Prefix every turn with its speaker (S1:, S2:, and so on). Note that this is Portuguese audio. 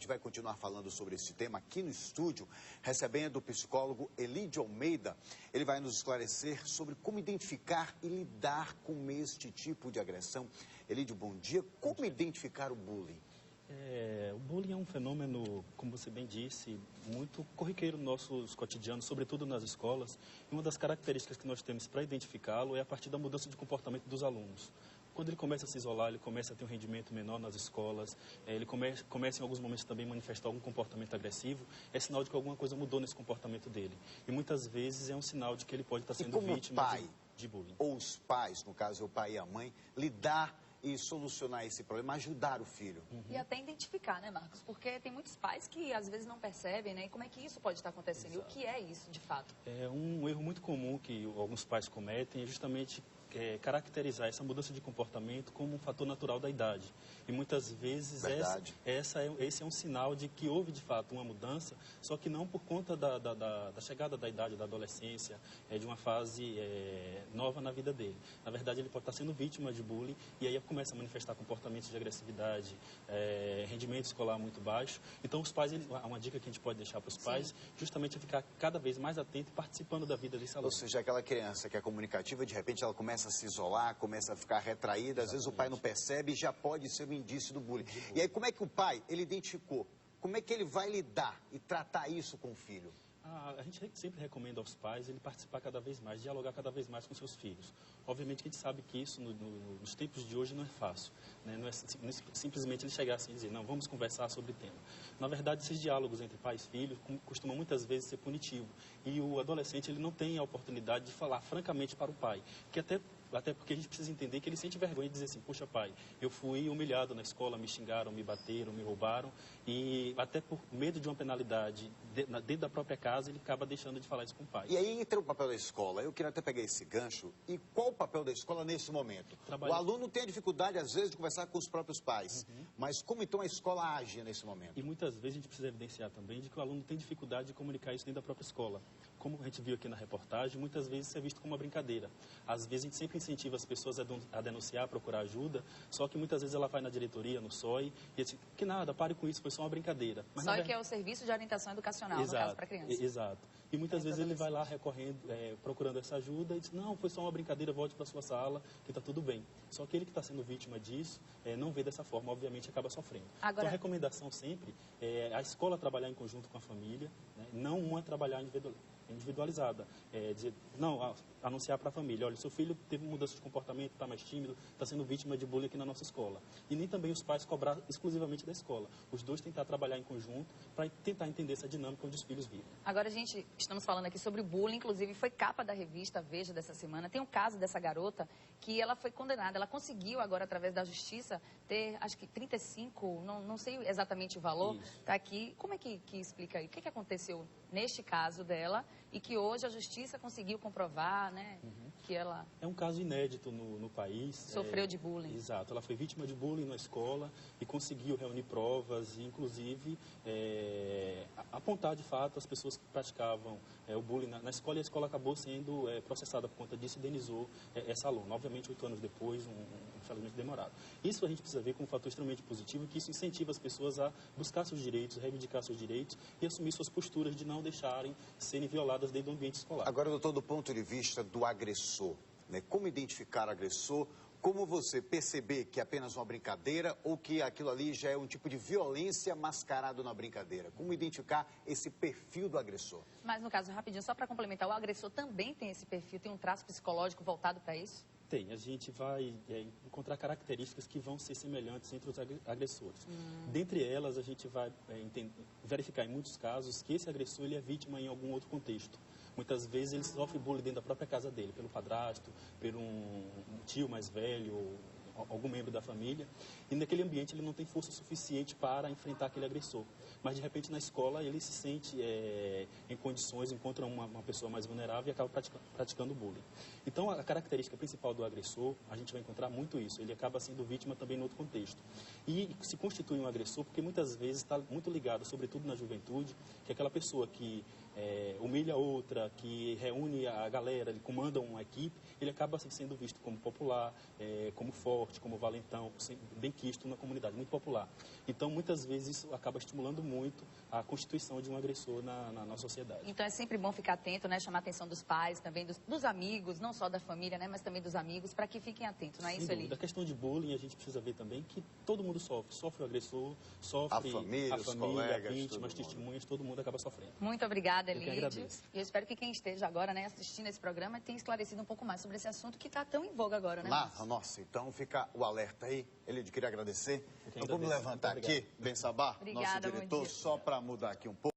S1: gente vai continuar falando sobre esse tema aqui no estúdio, recebendo o psicólogo Elídio Almeida. Ele vai nos esclarecer sobre como identificar e lidar com este tipo de agressão. Elídio, bom dia. Como identificar o bullying?
S2: O bullying é um fenômeno, como você bem disse, muito corriqueiro nos nossos cotidianos, sobretudo nas escolas. E uma das características que nós temos para identificá-lo é a partir da mudança de comportamento dos alunos. Quando ele começa a se isolar, ele começa a ter um rendimento menor nas escolas, ele começa em alguns momentos também a manifestar algum comportamento agressivo, é sinal de que alguma coisa mudou nesse comportamento dele. E muitas vezes é um sinal de que ele pode estar sendo vítima de bullying.
S1: Ou os pais, no caso o pai e a mãe, lidar e solucionar esse problema, ajudar o filho.
S3: E até identificar, né, Marcos? Porque tem muitos pais que às vezes não percebem, né? E como é que isso pode estar acontecendo? Exato. E o que é isso, de fato?
S2: É um erro muito comum que alguns pais cometem é justamente caracterizar essa mudança de comportamento como um fator natural da idade. E muitas vezes esse é um sinal de que houve de fato uma mudança, só que não por conta da chegada da idade, da adolescência, de uma fase nova na vida dele. Na verdade, ele pode estar sendo vítima de bullying e aí começa a manifestar comportamentos de agressividade, rendimento escolar muito baixo. Então, os pais, uma dica que a gente pode deixar para os pais, justamente é ficar cada vez mais atento e participando da vida desse aluno.
S1: Ou seja, aquela criança que é comunicativa, de repente ela começa a se isolar, começa a ficar retraída, às vezes o pai não percebe e já pode ser um indício do bullying. E aí, como é que o pai, ele identificou? Como é que ele vai lidar e tratar isso com o filho?
S2: A gente sempre recomenda aos pais ele participar cada vez mais, dialogar cada vez mais com seus filhos. Obviamente que a gente sabe que isso nos tempos de hoje não é fácil, né? Não é simplesmente ele chegar assim e dizer, não, vamos conversar sobre o tema. Na verdade, esses diálogos entre pais e filhos costumam muitas vezes ser punitivo. E o adolescente ele não tem a oportunidade de falar francamente para o pai, que até porque a gente precisa entender que ele sente vergonha de dizer assim, poxa pai, eu fui humilhado na escola, me xingaram, me bateram, me roubaram, e até por medo de uma penalidade dentro da própria casa, ele acaba deixando de falar isso com o pai.
S1: E aí entra o papel da escola. Eu queria até pegar esse gancho. E qual o papel da escola nesse momento? O aluno tem a dificuldade, às vezes, de conversar com os próprios pais. Mas como então a escola age nesse momento?
S2: E muitas vezes a gente precisa evidenciar também de que o aluno tem dificuldade de comunicar isso dentro da própria escola. Como a gente viu aqui na reportagem, muitas vezes isso é visto como uma brincadeira. Às vezes a gente sempre incentiva as pessoas a denunciar, a procurar ajuda, só que muitas vezes ela vai na diretoria, no SOI, e diz que nada, pare com isso, foi só uma brincadeira.
S3: Mas SOI que é o Serviço de Orientação Educacional, no caso, para criança.
S2: Exato. E muitas vezes ele vai lá recorrendo, procurando essa ajuda e diz, não, foi só uma brincadeira, volte para sua sala, que está tudo bem. Só que ele que está sendo vítima disso, não vê dessa forma, obviamente acaba sofrendo. Agora... Então a recomendação sempre é a escola trabalhar em conjunto com a família, né? Não uma trabalhar individualizada. Dizer, não, anunciar para a família, olha, seu filho teve mudança de comportamento, está mais tímido, está sendo vítima de bullying aqui na nossa escola. E nem também os pais cobrar exclusivamente da escola. Os dois tentar trabalhar em conjunto para tentar entender essa dinâmica onde os filhos vivem.
S3: Agora, gente, estamos falando aqui sobre bullying, inclusive foi capa da revista Veja dessa semana. Tem um caso dessa garota que ela foi condenada, ela conseguiu agora, através da justiça, ter, acho que 35, não sei exatamente o valor, está aqui. Como é que explica aí? O que aconteceu neste caso dela e que hoje a justiça conseguiu comprovar, né, que ela...
S2: É um caso inédito no país.
S3: Sofreu de bullying.
S2: Exato, ela foi vítima de bullying na escola e conseguiu reunir provas e, inclusive, apontar de fato as pessoas que praticavam o bullying na escola, e a escola acabou sendo processada por conta disso e indenizou essa aluna. Obviamente, 8 anos depois, infelizmente demorado. Isso a gente precisa ver como um fator extremamente positivo, que isso incentiva as pessoas a buscar seus direitos, reivindicar seus direitos e assumir suas posturas de não deixarem serem violadas dentro do ambiente escolar.
S1: Agora, doutor, do ponto de vista do agressor, né? Como identificar o agressor? Como você perceber que é apenas uma brincadeira ou que aquilo ali já é um tipo de violência mascarado na brincadeira? Como identificar esse perfil do agressor?
S3: Mas, no caso, rapidinho, só para complementar, o agressor também tem esse perfil, tem um traço psicológico voltado para isso?
S2: Tem, a gente vai encontrar características que vão ser semelhantes entre os agressores. Dentre elas, a gente vai verificar em muitos casos que esse agressor ele é vítima em algum outro contexto. Muitas vezes ele sofre bullying dentro da própria casa dele, pelo padrasto, por um tio mais velho, ou algum membro da família, e naquele ambiente ele não tem força suficiente para enfrentar aquele agressor. Mas, de repente, na escola ele se sente em condições, encontra uma pessoa mais vulnerável e acaba praticando bullying. Então, a característica principal do agressor, a gente vai encontrar muito isso, ele acaba sendo vítima também em outro contexto. E se constitui um agressor porque muitas vezes está muito ligado, sobretudo na juventude, que é aquela pessoa que humilha outra, que reúne a galera, ele comanda uma equipe, ele acaba sendo visto como popular, como forte, esporte, como o valentão, bem quisto na comunidade, muito popular. Então, muitas vezes, isso acaba estimulando muito a constituição de um agressor na sociedade.
S3: Então, é sempre bom ficar atento, né? Chamar a atenção dos pais, também dos amigos, não só da família, né? Mas também dos amigos, para que fiquem atentos, não é isso, Eli?
S2: Da questão de bullying, a gente precisa ver também que todo mundo sofre. Sofre o agressor, sofre
S1: a família, os colegas,
S2: a vítima, as testemunhas, todo mundo acaba sofrendo.
S3: Muito obrigada, Elídio.
S2: E
S3: eu espero que quem esteja agora, né, assistindo esse programa tenha esclarecido um pouco mais sobre esse assunto que está tão em voga agora, né?
S1: Nossa, então fica o alerta aí. Elídio, queria agradecer. Então vamos levantar aqui, Ben Sabah, nosso diretor, só para mudar aqui um pouco.